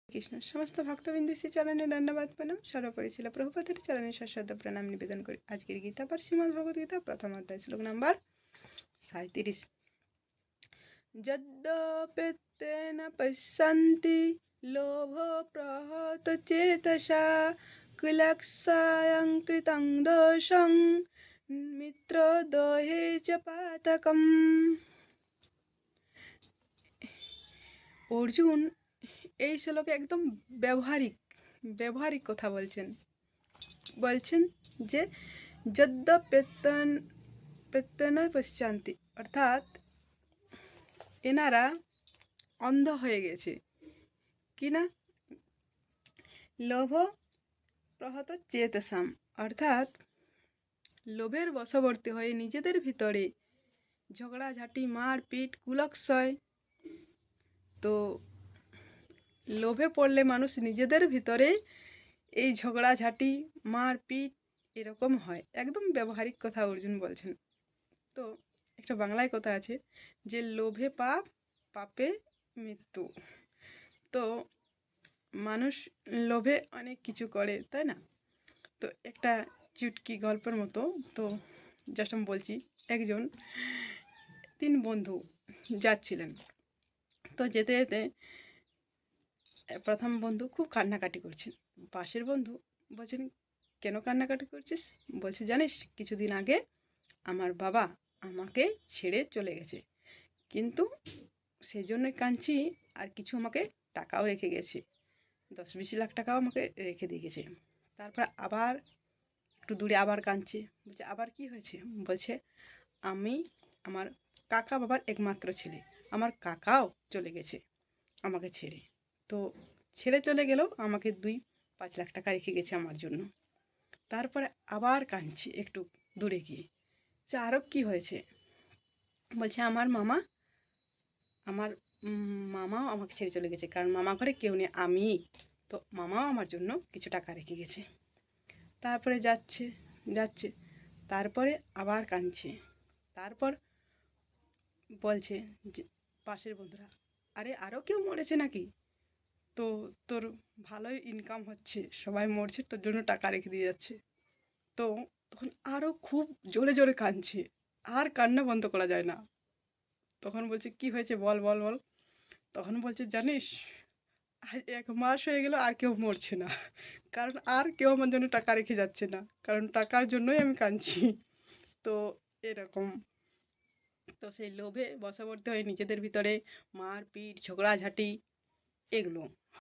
কৃষ্ণ সমস্ত ভক্তবৃন্দ শ্রী চরণে দণ্ডবাদ প্রণাম। সর্বোপরি ছিল প্রভুপাদের চরণে সশ্রদ্ধ প্রণাম নিবেদন করি। আজকের গীতা পাঠ শ্রীমদ্ ভগবদ গীতা প্রথম অধ্যায় শ্লোক নাম্বার 37। যদ্যপেত্তেন পশ্যন্তি লোভ প্রহত চেতসা কুলক্ষয়ং কৃতং দোষং মিত্রদোহে চ পাতকম। অর্জুন এই শ্লোকে একদম ব্যবহারিক কথা বলছেন যে যদ্যপেত্তেন পশ্যন্তি, অর্থাৎ এনারা অন্ধ হয়ে গেছে কিনা, লোভ প্রহত চেতসাম, অর্থাৎ লোভের বশবর্তী হয়ে নিজেদের ভিতরে ঝগড়াঝাটি, মারপিট, কুলক্ষয়। তো লোভে পড়লে মানুষ নিজেদের ভিতরে এই ঝগড়াঝাটি, মারপিট এরকম হয়। একদম ব্যবহারিক কথা অর্জুন বলছেন। তো একটা বাংলায় কথা আছে যে লোভে পাপ, পাপে মৃত্যু। তো মানুষ লোভে অনেক কিছু করে, তাই না? তো একটা চুটকি গল্পের মতো, তো জাস্ট আমি বলছি। একজন 3 বন্ধু যাচ্ছিলেন। তো যেতে যেতে প্রথম বন্ধু খুব কান্নাকাটি করছেন। পাশের বন্ধু বলছেন, কেন কান্নাকাটি করছিস? বলছে, জানিস কিছুদিন আগে আমার বাবা আমাকে ছেড়ে চলে গেছে, কিন্তু সেই জন্যই কাঁদছি। আর কিছু আমাকে টাকাও রেখে গেছে, 10-20 লাখ টাকাও আমাকে রেখে দিয়ে গেছে। তারপর আবার একটু দূরে আবার কাঁদছে। বলছে, আবার কি হয়েছে? বলছে, আমি আমার কাকা বাবার একমাত্র ছেলে, আমার কাকাও চলে গেছে আমাকে ছেড়ে। তো ছেড়ে চলে গেলেও আমাকে 2-5 লাখ টাকা রেখে গেছে আমার জন্য। তারপরে আবার কাঁদছি একটু দূরে গিয়ে, যে আরও কী হয়েছে? বলছে, আমার মামাও আমাকে ছেড়ে চলে গেছে, কারণ মামা ঘরে কেউ নেই, আমি। তো মামাও আমার জন্য কিছু টাকা রেখে গেছে। তারপরে যাচ্ছে তারপরে আবার কাঁদছে। তারপর বলছে যে পাশের বন্ধুরা, আরে আরও কেউ মরেছে নাকি? তো তোর ভালোই ইনকাম হচ্ছে, সবাই মরছে, তোর জন্য টাকা রেখে দিয়ে যাচ্ছে। তো তখন আরও খুব জোরে জোরে কাঁদছে, আর কান্না বন্ধ করা যায় না। তখন বলছে, কি হয়েছে বল বল বল। তখন বলছে, জানিস আজ 1 মাস হয়ে গেল আর কেউ মরছে না, কারণ আর কেউ আমার জন্য টাকা রেখে যাচ্ছে না, কারণ টাকার জন্যই আমি কাঁদছি। তো এরকম। তো সেই লোভে বশবর্তী হয়ে নিজেদের ভিতরে মারপিট, ঝগড়াঝাটি এগুলো